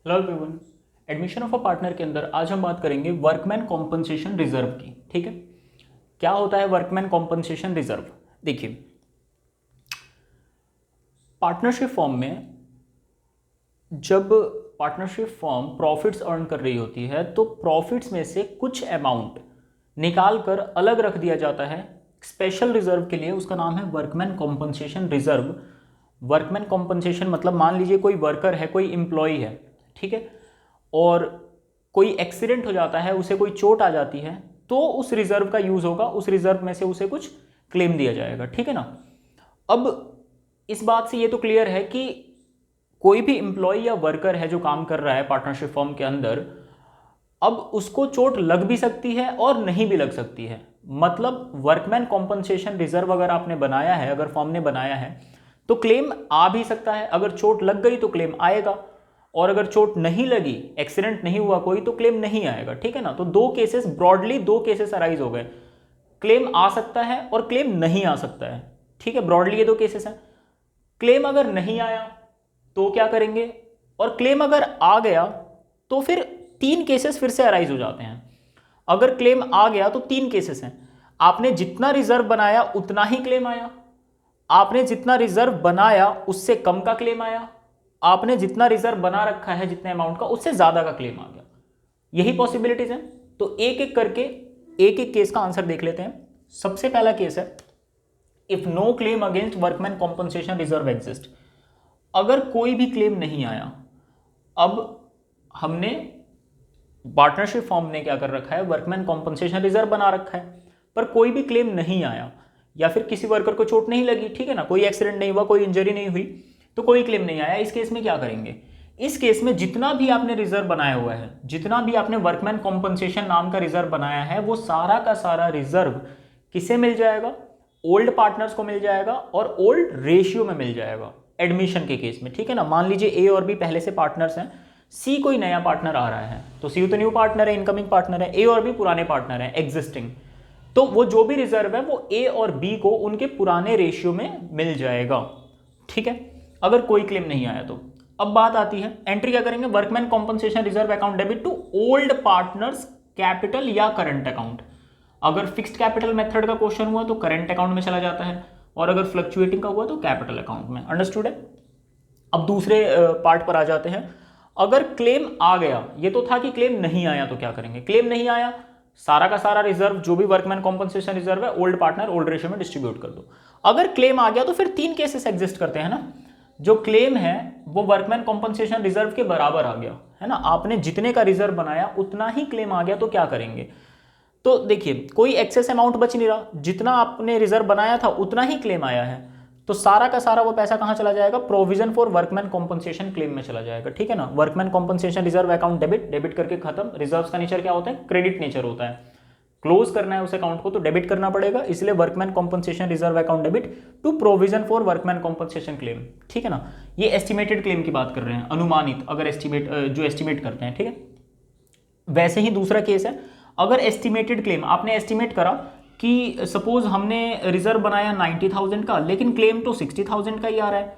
Hello everyone. Admission of a partner के अंदर आज हम बात करेंगे वर्कमैन कॉम्पनसेशन रिजर्व की। ठीक है, क्या होता है वर्कमैन कॉम्पनसेशन रिजर्व? देखिए, पार्टनरशिप फॉर्म में जब पार्टनरशिप फॉर्म प्रॉफिट्स अर्न कर रही होती है तो प्रॉफिट्स में से कुछ अमाउंट निकाल कर अलग रख दिया जाता है स्पेशल रिजर्व के लिए। उसका नाम है workman compensation reserve. Workman compensation मतलब मान लीजिए कोई वर्कर है, कोई एम्प्लॉय है, ठीक है, और कोई एक्सीडेंट हो जाता है, उसे कोई चोट आ जाती है, तो उस रिजर्व का यूज होगा, उस रिजर्व में से उसे कुछ क्लेम दिया जाएगा। ठीक है ना। अब इस बात से ये तो क्लियर है कि कोई भी एम्प्लॉय या वर्कर है जो काम कर रहा है पार्टनरशिप फर्म के अंदर, अब उसको चोट लग भी सकती है और नहीं भी लग सकती है। मतलब वर्कमैन कॉम्पनसेशन रिजर्व अगर आपने बनाया है, अगर फर्म ने बनाया है, तो क्लेम आ भी सकता है। अगर चोट लग गई तो क्लेम आएगा, और अगर चोट नहीं लगी, एक्सीडेंट नहीं हुआ कोई, तो क्लेम नहीं आएगा। ठीक है ना। तो दो केसेस, ब्रॉडली दो केसेस अराइज हो गए, क्लेम आ सकता है और क्लेम नहीं आ सकता है। ठीक है, ब्रॉडली ये दो केसेस हैं। क्लेम अगर नहीं आया तो क्या करेंगे, और क्लेम अगर आ गया तो फिर तीन केसेस फिर से अराइज हो जाते हैं। अगर क्लेम आ गया तो तीन केसेस हैं। आपने जितना रिजर्व बनाया उतना ही क्लेम आया, आपने जितना रिजर्व बनाया उससे कम का क्लेम आया, आपने जितना रिजर्व बना रखा है जितने अमाउंट का उससे ज्यादा का क्लेम आ गया। यही पॉसिबिलिटीज हैं। तो एक एक करके एक एक केस का आंसर देख लेते हैं। सबसे पहला केस है if no claim against workman compensation reserve exist. अगर कोई भी क्लेम नहीं आया, अब हमने पार्टनरशिप फॉर्म ने क्या कर रखा है, वर्कमैन कॉम्पनसेशन रिजर्व बना रखा है, पर कोई भी क्लेम नहीं आया, या फिर किसी वर्कर को चोट नहीं लगी, ठीक है ना, कोई एक्सीडेंट नहीं हुआ, कोई इंजरी नहीं हुई, तो कोई क्लेम नहीं आया। इस केस में क्या करेंगे? इस केस में जितना भी आपने रिजर्व बनाया हुआ है, जितना भी आपने वर्कमैन कॉम्पनसेशन नाम का रिजर्व बनाया है, वो सारा का सारा रिजर्व किसे मिल जाएगा? ओल्ड पार्टनर्स को मिल जाएगा और ओल्ड रेशियो में मिल जाएगा एडमिशन के केस में। ठीक है ना। मान लीजिए ए और बी पहले से पार्टनर्स हैं, सी कोई नया पार्टनर आ रहा है, तो सी तो न्यू पार्टनर है, इनकमिंग पार्टनर है, ए और बी पुराने पार्टनर हैं, एग्जिस्टिंग। तो वो जो भी रिजर्व है वो ए और बी को उनके पुराने रेशियो में मिल जाएगा। ठीक है, अगर कोई क्लेम नहीं आया तो। अब बात आती है, एंट्री क्या करेंगे? Workman compensation reserve account debit to old partners capital या करंट अकाउंट। अगर फिक्स्ड कैपिटल मेथड का क्वेश्चन हुआ तो करंट अकाउंट में चला जाता है, और अगर फ्लक्चुएटिंग का हुआ तो कैपिटल अकाउंट में। अंडरस्टूड है। अब दूसरे पार्ट पर आ जाते हैं। अगर क्लेम आ गया, ये तो था कि क्लेम नहीं आया तो क्या करेंगे? क्लेम नहीं आया, सारा का सारा रिजर्व जो भी वर्कमैन कॉम्पनसेशन रिजर्व है ओल्ड पार्टनर ओल्ड रेशियो में डिस्ट्रीब्यूट कर दो। अगर क्लेम आ गया तो फिर तीन केसेस एग्जिस्ट करते हैं ना। जो क्लेम है वो वर्कमैन कॉम्पनसेशन रिजर्व के बराबर आ गया है ना। आपने जितने का रिजर्व बनाया उतना ही क्लेम आ गया, तो क्या करेंगे? तो देखिए, कोई एक्सेस अमाउंट बच नहीं रहा, जितना आपने रिजर्व बनाया था उतना ही क्लेम आया है, तो सारा का सारा वो पैसा कहां चला जाएगा? Provision for workman compensation claim में चला जाएगा। ठीक है ना। Workman compensation reserve account debit, debit करके खत्म। रिजर्व का नेचर क्या होता है? क्रेडिट नेचर होता है। क्लोज करना है उस अकाउंट को तो डेबिट करना पड़ेगा, इसलिए workman compensation reserve account debit to provision for workman compensation claim. ठीक है ना। ये एस्टिमेटेड क्लेम की बात कर रहे हैं, अनुमानित, अगर एस्टिमेट जो एस्टिमेट करते हैं। ठीक है। वैसे ही दूसरा केस है, अगर एस्टिमेटेड क्लेम आपने एस्टिमेट करा कि सपोज हमने रिजर्व बनाया 90,000 का, लेकिन क्लेम तो 60,000 का ही आ रहा है,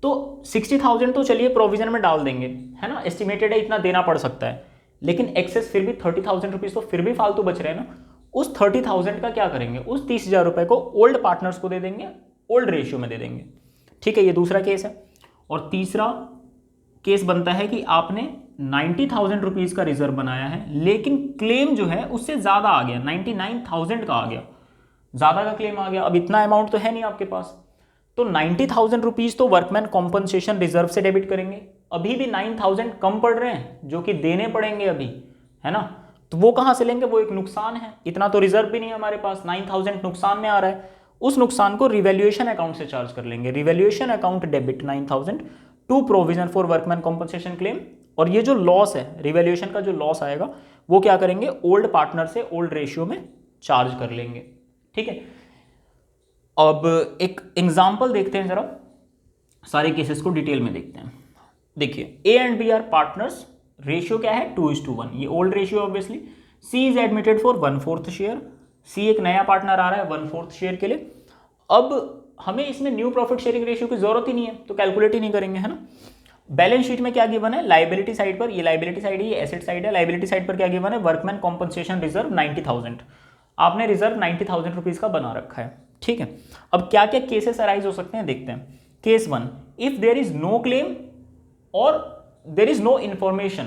तो 60,000 तो चलिए प्रोविजन में डाल देंगे, है ना, एस्टिमेटेड है इतना देना पड़ सकता है, लेकिन एक्सेस फिर भी 30,000 रुपीज तो फिर भी फालतू बच रहे हैं ना। उस 30,000 का क्या करेंगे? उस 30,000 रुपए को ओल्ड पार्टनर्स को दे देंगे, ओल्ड रेशियो में दे देंगे। ठीक है, ये दूसरा केस है। और तीसरा केस बनता है कि आपने 90,000 रुपीज का रिजर्व बनाया है, लेकिन क्लेम जो है उससे ज्यादा आ गया, 99,000 का आ गया, ज्यादा का क्लेम आ गया। अब इतना अमाउंट तो है नहीं आपके पास, तो 90,000 रुपीज तो वर्कमैन कॉम्पनसेशन रिजर्व से डेबिट करेंगे। अभी भी 9,000 कम पड़ रहे हैं जो कि देने पड़ेंगे अभी, है ना। तो वो कहां से लेंगे? वो एक नुकसान है, इतना तो रिजर्व भी नहीं है हमारे पास, 9,000 नुकसान में आ रहा है। उस नुकसान को रिवैल्यूएशन अकाउंट से चार्ज कर लेंगे। Revaluation account debit 9,000 to provision for workman compensation claim. और ये जो लॉस है, रिवैल्यूएशन का जो लॉस आएगा, वो क्या करेंगे? ओल्ड पार्टनर से ओल्ड रेशियो में चार्ज कर लेंगे। ठीक है। अब एक एग्जांपल देखते हैं जरा, सारे केसेस को डिटेल में देखते हैं। देखिए, A and B are partners, ratio क्या है? 2:1, ये old ratio obviously. C is admitted for 1/4 share, C एक नया पार्टनर आ रहा है 1/4 शेयर के लिए। अब हमें इसमें न्यू प्रॉफिट शेयरिंग रेशियो की जरूरत ही नहीं है, तो कैलकुलेट ही नहीं करेंगे, है ना। बैलेंस शीट में क्या गिवन है, लाइबिलिटी साइड पर, ये लाइबिलिटी साइड है, ये एसेट साइड है, लाइबिलिटी साइड पर क्या गिवन है, वर्कमैन कॉम्पनसेशन रिजर्व 90,000, आपने रिजर्व 90,000 रुपीज का बना रखा है, ठीक है। अब क्या क्या केसेस अराइज हो सकते हैं देखते हैं। Case 1, if there is no claim और there is no information,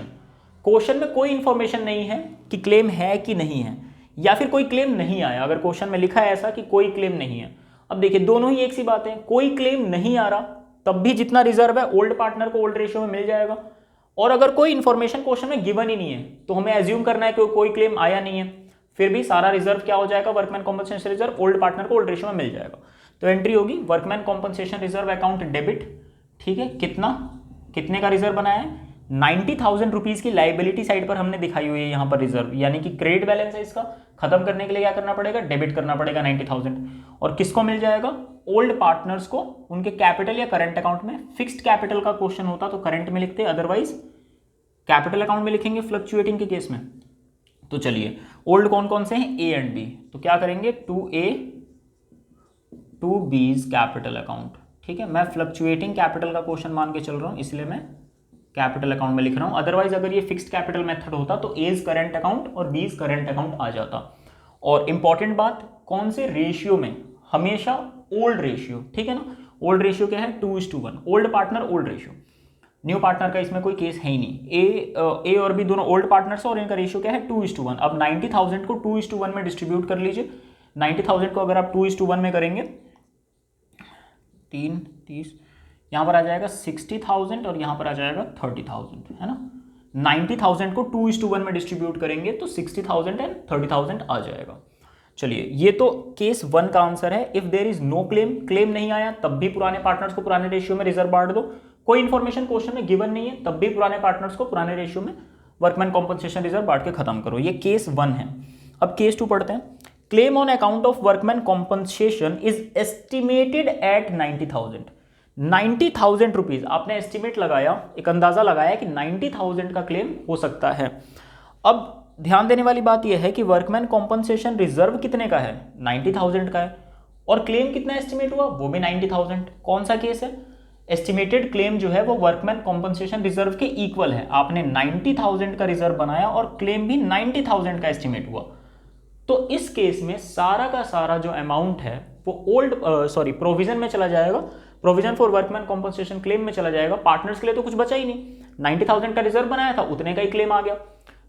question में कोई इंफॉर्मेशन नहीं है कि क्लेम है कि नहीं है, या फिर कोई क्लेम नहीं आया, अगर क्वेश्चन में लिखा है ऐसा कि कोई क्लेम नहीं है। अब देखिए दोनों ही एक सी बात है, कोई क्लेम नहीं आ रहा तब भी जितना रिजर्व है ओल्ड पार्टनर को ओल्ड रेशियो में मिल जाएगा, और अगर कोई इंफॉर्मेशन क्वेश्चन में गिवन ही नहीं है तो हमें एज्यूम करना है कि कोई क्लेम आया नहीं है, फिर भी सारा रिजर्व क्या हो जाएगा, workman compensation reserve old partner को ओल्ड रेशियो में मिल जाएगा। तो एंट्री होगी workman compensation reserve account debit, ठीक है। कितने का रिजर्व बनाया है, 90,000 रुपीज की लाइबिलिटी साइड पर हमने दिखाई हुई है यहाँ पर रिजर्व, यानी कि क्रेडिट बैलेंस है, इसका खत्म करने के लिए क्या करना पड़ेगा, डेबिट करना पड़ेगा 90,000, और किसको मिल जाएगा, ओल्ड पार्टनर्स को, उनके कैपिटल या करंट अकाउंट में। फिक्स्ड कैपिटल का क्वेश्चन होता तो करंट में लिखते, अदरवाइज कैपिटल अकाउंट में लिखेंगे फ्लक्चुएटिंग के केस में। तो चलिए ओल्ड कौन कौन से हैं, ए एंड बी, तो क्या करेंगे 2A 2B's कैपिटल अकाउंट, ठीक है। मैं फ्लक्चुएटिंग कैपिटल का क्वेश्चन मान के चल रहा हूं, इसलिए मैं कैपिटल अकाउंट में लिख रहा हूं, अदरवाइज अगर ये फिक्स्ड कैपिटल मेथड होता तो एज करंट अकाउंट और बीज करंट अकाउंट आ जाता। और इंपॉर्टेंट बात, कौन से रेशियो में, हमेशा ओल्ड रेशियो, ठीक है ना। ओल्ड रेशियो क्या है, 2:1, old partner old ratio. New partner का इसमें कोई केस है ही नहीं, ए और बी दोनों ओल्ड पार्टनर्स और इनका रेशियो क्या है, 2:1। अब 90,000 को 2:1 में डिस्ट्रीब्यूट कर लीजिए। 90,000 को अगर आप 2:1 में करेंगे, 3 30, यहाँ पर आ जाएगा 60,000 और यहाँ पर आ जाएगा 30,000, है ना। 90,000 को 2:1 में डिस्ट्रीब्यूट करेंगे तो 60,000 एंड 30,000 आ जाएगा। चलिए ये तो केस 1 का आंसर है। If there is no claim, claim नहीं आया तब भी पुराने पार्टनर्स को पुराने रेशियो में रिजर्व बांट दो, कोई इंफॉर्मेशन क्वेश्चन में गिवन नहीं है तब भी पुराने पार्टनर्स को पुराने रेशियो में वर्कमैन कॉम्पनसेशन रिजर्व बांट के खत्म करो। ये केस 1 है। अब केस 2 पढ़ते हैं। Claim on account of workman compensation is estimated at 90,000। 90,000 rupees आपने एस्टिमेट लगाया, एक अंदाजा लगाया कि 90,000 का क्लेम हो सकता है। अब ध्यान देने वाली बात यह है कि वर्कमैन कॉम्पनसेशन रिजर्व कितने का है, 90,000 का है, और क्लेम कितना एस्टिमेट हुआ, वो भी 90,000। कौन सा केस है, एस्टिमेटेड क्लेम जो है वो वर्कमैन कॉम्पनसेशन रिजर्व के इक्वल है। आपने 90,000 का रिजर्व बनाया और क्लेम भी 90,000 का एस्टिमेट हुआ, तो इस केस में सारा का सारा जो अमाउंट है वो प्रोविजन में चला जाएगा, provision for workman compensation claim में चला जाएगा। पार्टनर्स के लिए तो कुछ बचा ही नहीं, 90,000 का रिजर्व बनाया था उतने का ही क्लेम आ गया,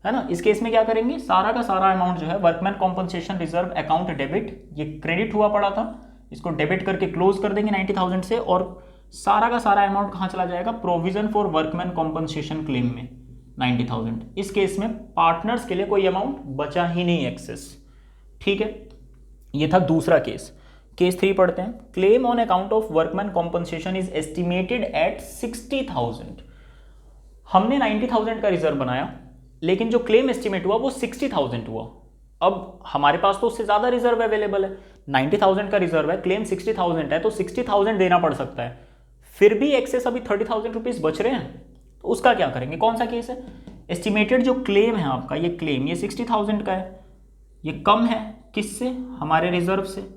है ना। इस केस में क्या करेंगे, सारा का सारा अमाउंट जो है workman compensation reserve account debit, ये क्रेडिट हुआ पड़ा था, इसको डेबिट करके क्लोज कर देंगे 90,000 से, और सारा का सारा अमाउंट कहां चला जाएगा, provision for workman compensation claim में 90,000। इस केस में पार्टनर्स के लिए कोई अमाउंट बचा ही नहीं एक्सेस, ठीक है। ये था दूसरा केस। केस 3 पढ़ते हैं। Claim on account of workman compensation is estimated at 60,000। हमने 90,000 का रिजर्व बनाया, लेकिन जो क्लेम एस्टिमेट हुआ वो 60,000 हुआ। अब हमारे पास तो उससे ज्यादा रिजर्व अवेलेबल है, 90,000 का रिजर्व है, क्लेम 60,000 है, तो 60,000 देना पड़ सकता है, फिर भी एक्सेस अभी 30,000 रुपीज बच रहे हैं, तो उसका क्या करेंगे। कौन सा केस है, एस्टिमेटेड जो क्लेम है आपका, ये क्लेम ये 60,000 का है, ये कम है किससे, हमारे रिजर्व से।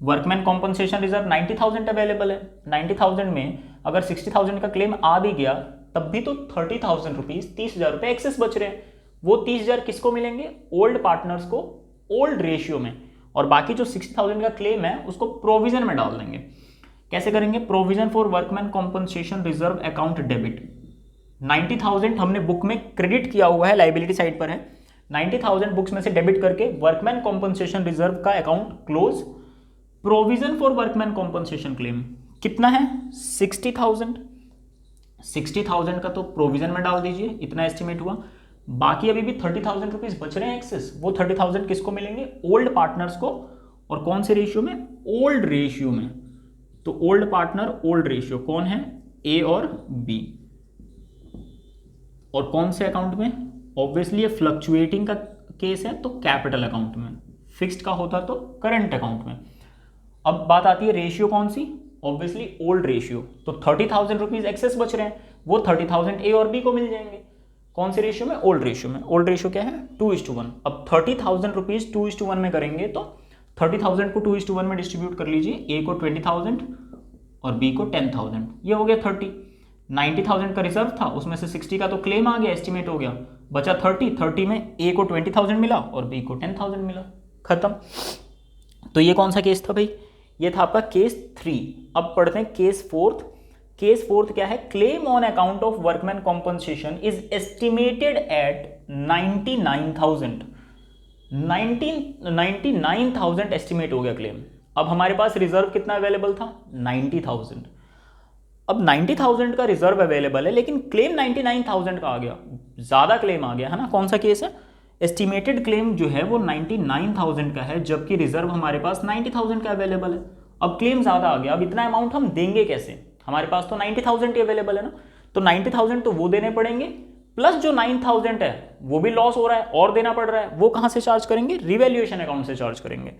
वर्कमैन कॉम्पनसेशन रिजर्व 90,000 अवेलेबल है, 90,000 में अगर 60,000 का क्लेम आ भी गया तब भी तो 30,000 रुपीज, 30,000 रुपये एक्सेस बच रहे हैं। वो 30,000 किसको मिलेंगे, ओल्ड पार्टनर्स को ओल्ड रेशियो में, और बाकी जो 60,000 का क्लेम है उसको प्रोविजन में डाल देंगे। कैसे करेंगे, provision for workman compensation reserve account debit. 90,000 हमने बुक में क्रेडिट किया हुआ है, लाइबिलिटी साइड पर है, 90,000 बुक्स में से डेबिट करके वर्कमैन कॉम्पनसेशन रिजर्व का account close. Provision for workman compensation claim कितना है, 60,000। 60,000 का तो प्रोविजन में डाल दीजिए, इतना एस्टिमेट हुआ, बाकी अभी भी 30,000 रुपीज बच रहे हैं एक्सेस, वो 30,000 किसको मिलेंगे, ओल्ड पार्टनर्स को, और कौन से रेशियो में, ओल्ड रेशियो में। तो ओल्ड पार्टनर ओल्ड रेशियो कौन है, ए और बी, और कौन से अकाउंट में, ऑब्वियसली ये फ्लक्चुएटिंग का केस है तो कैपिटल अकाउंट में, फिक्स्ड का होता तो करंट अकाउंट में। अब बात आती है रेशियो कौन सी, ऑब्वियसली ओल्ड रेशियो, तो 30,000 रुपीज एक्सेस बच रहे हैं, वो 30,000 ए और बी को मिल जाएंगे। कौन से रेशियो में, ओल्ड रेशियो में। ओल्ड रेशियो क्या है, 2:1। अब 30,000 रुपीज 2:1 में करेंगे तो 30,000 को 2:1 में डिस्ट्रीब्यूट कर लीजिए, ए को 20,000 और बी को 10,000, ये हो गया 30। 90,000 का रिजर्व था, उसमें से 60 का तो क्लेम आ गया, एस्टिमेट हो गया, बचा 30 में ए को 20,000 मिला और बी को 10,000 मिला, खत्म। तो ये कौन सा केस था भाई, ये था आपका केस 3। अब पढ़ते हैं केस 4। केस 4 क्या है, claim on account of workman compensation is estimated at 99,000 estimate हो गया क्लेम। अब हमारे पास रिजर्व कितना अवेलेबल था, 90,000। अब 90,000 का रिजर्व अवेलेबल है, लेकिन क्लेम 99,000 का आ गया, ज़्यादा क्लेम आ गया है ना। कौन सा केस है, एस्टिमेटेड क्लेम जो है वो 99,000 का है, जबकि रिजर्व हमारे पास 90,000 का अवेलेबल है। अब क्लेम ज़्यादा आ गया, अब इतना अमाउंट हम देंगे कैसे, हमारे पास तो 90,000 ही अवेलेबल है ना, तो 90,000 तो वो देने पड़ेंगे, प्लस जो 9,000 है वो भी लॉस हो रहा है और देना पड़ रहा है, वो कहाँ से चार्ज करेंगे, रिवैल्यूएशन अकाउंट से चार्ज करेंगे।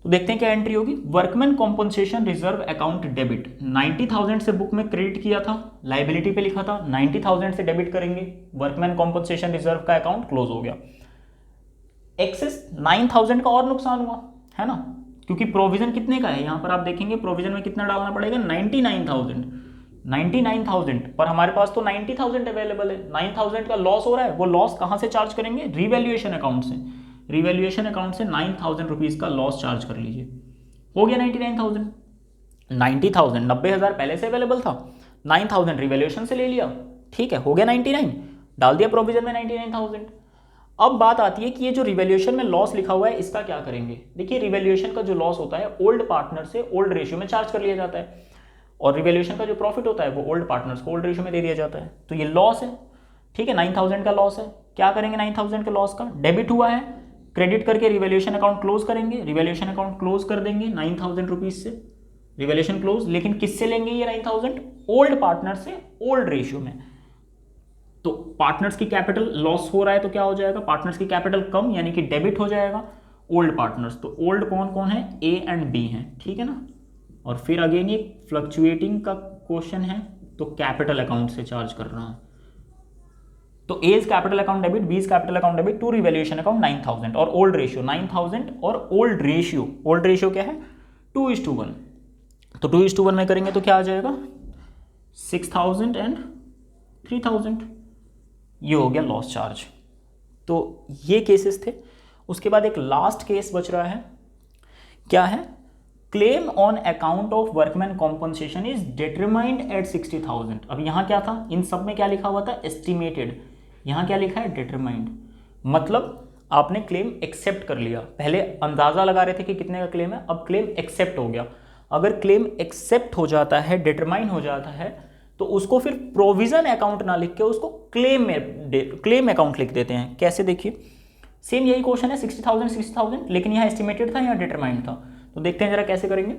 तो देखते हैं क्या एंट्री होगी, workman compensation reserve account debit, 90,000 से बुक में क्रेडिट किया था, लाइबिलिटी पे लिखा था, 90,000 से डेबिट करेंगे, वर्कमैन कॉम्पनसेशन रिजर्व का अकाउंट क्लोज हो गया। एक्सेस 9,000 का और नुकसान हुआ है ना, क्योंकि प्रोविजन कितने का है, यहां पर आप देखेंगे प्रोविजन में कितना डालना पड़ेगा, 99,000 पर हमारे पास तो 90,000 अवेलेबल है, 9,000 का लॉस हो रहा है, वो लॉस कहां से चार्ज करेंगे, रिवैल्यूएशन अकाउंट से। रिवैल्यूएशन अकाउंट से 9,000 रुपीज का लॉस चार्ज कर लीजिए, हो गया 99,000। 90,000 90,000 पहले से अवेलेबल था, 9,000 रिवैल्यूएशन से ले लिया, ठीक है, हो गया 99, डाल दिया प्रोविजन में 99,000। अब बात आती है कि ये जो रिवैल्यूएशन में लॉस लिखा हुआ है इसका क्या करेंगे। देखिए रिवैल्यूएशन का जो लॉस होता है ओल्ड पार्टनर से ओल्ड रेशियो में चार्ज कर लिया जाता है, और रिवैल्यूएशन का जो प्रॉफिट होता है वो ओल्ड पार्टनर्स को ओल्ड रेशियो में दे दिया जाता है। तो ये लॉस है, ठीक है, 9,000 का लॉस है। क्या करेंगे 9,000 के लॉस का, डेबिट हुआ है, क्रेडिट करके रिवैल्यूएशन अकाउंट क्लोज करेंगे, रिवैल्यूएशन अकाउंट क्लोज कर देंगे 9,000 रुपीज से, रिवैल्यूएशन क्लोज। लेकिन किससे लेंगे ये 9,000, ओल्ड पार्टनर से ओल्ड रेशियो में। तो पार्टनर्स की कैपिटल लॉस हो रहा है तो क्या हो जाएगा, पार्टनर्स की कैपिटल कम, यानी कि डेबिट हो जाएगा ओल्ड पार्टनर्स। तो ओल्ड कौन कौन है, ए एंड बी हैं, ठीक है ना। और फिर अगेन ये फ्लक्चुएटिंग का क्वेश्चन है, तो कैपिटल अकाउंट से चार्ज कर रहा हूं, तो A is capital account debit, B is capital account debit to revaluation account 9,000 और ओल्ड रेशियो 9,000 और ओल्ड रेशियो क्या है 2:1। तो 2:1 में करेंगे तो क्या आ जाएगा 6,000 एंड 3,000, ये हो गया लॉस चार्ज। तो ये केसेस थे। उसके बाद एक लास्ट केस बच रहा है, क्या है, claim on account of workman compensation is determined at 60,000। अब यहां क्या था, इन सब में क्या लिखा हुआ था, एस्टिमेटेड, यहां क्या लिखा है डिटरमाइंड, मतलब आपने क्लेम एक्सेप्ट कर लिया। पहले अंदाजा लगा रहे थे कि कितने का क्लेम है, अब क्लेम एक्सेप्ट हो गया। अगर क्लेम एक्सेप्ट हो जाता है, डिटरमाइन हो जाता है, तो उसको फिर प्रोविजन अकाउंट ना लिख के उसको क्लेम अकाउंट लिख देते हैं। कैसे, देखिए सेम यही क्वेश्चन है, 60,000 लेकिन यहाँ एस्टिमेटेड था, यहाँ डिटरमाइंड था। तो देखते हैं जरा कैसे करेंगे,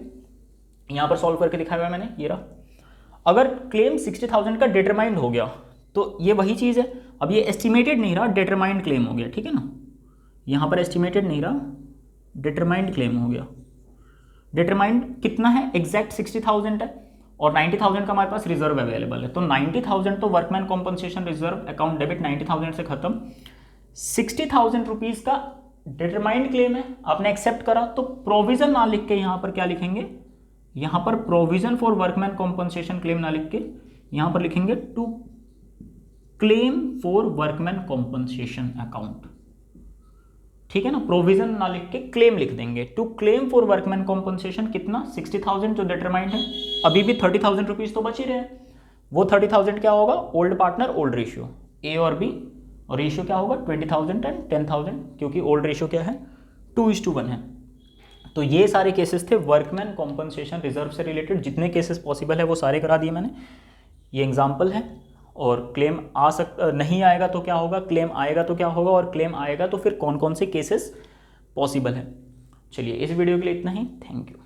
यहाँ पर सॉल्व करके दिखाया हुआ है मैंने, ये रहा। अगर क्लेम 60,000 का डिटरमाइंड हो गया तो ये वही चीज़ है, अब ये एस्टिमेटेड नहीं रहा, डिटरमाइंड क्लेम हो गया, ठीक है ना। यहाँ पर एस्टिमेटेड नहीं रहा, डिटरमाइंड क्लेम हो गया। डिटरमाइंड कितना है, एग्जैक्ट 60,000 है और 90,000 का हमारे पास रिजर्व अवेलेबल है। तो 90,000 तो workman compensation reserve account debit 90,000 से खत्म, 60,000 रुपीज का डिटरमाइंड क्लेम है, आपने एक्सेप्ट करा, तो प्रोविजन ना लिख के यहाँ पर क्या लिखेंगे, यहाँ पर provision for workman compensation claim ना लिख के यहाँ पर लिखेंगे to claim for workman compensation account, ठीक है ना। प्रोविजन ना लिख के क्लेम लिख देंगे, to claim for workman compensation कितना 60,000 जो डिटरमाइंड है, अभी भी 30,000 रुपीज तो बच ही रहे हैं। वो 30,000 क्या होगा, ओल्ड पार्टनर ओल्ड रेशियो, ए और बी, और रेशियो क्या होगा 20,000 एंड 10,000, क्योंकि ओल्ड रेशियो क्या है 2:1 है। तो ये सारे केसेस थे वर्कमैन कॉम्पनसेशन रिजर्व से रिलेटेड, जितने केसेस पॉसिबल है वो सारे करा दिए मैंने। ये एग्जाम्पल है, और क्लेम नहीं आएगा तो क्या होगा, क्लेम आएगा तो क्या होगा, और क्लेम आएगा तो फिर कौन कौन से केसेस पॉसिबल है। चलिए इस वीडियो के लिए इतना ही, थैंक यू।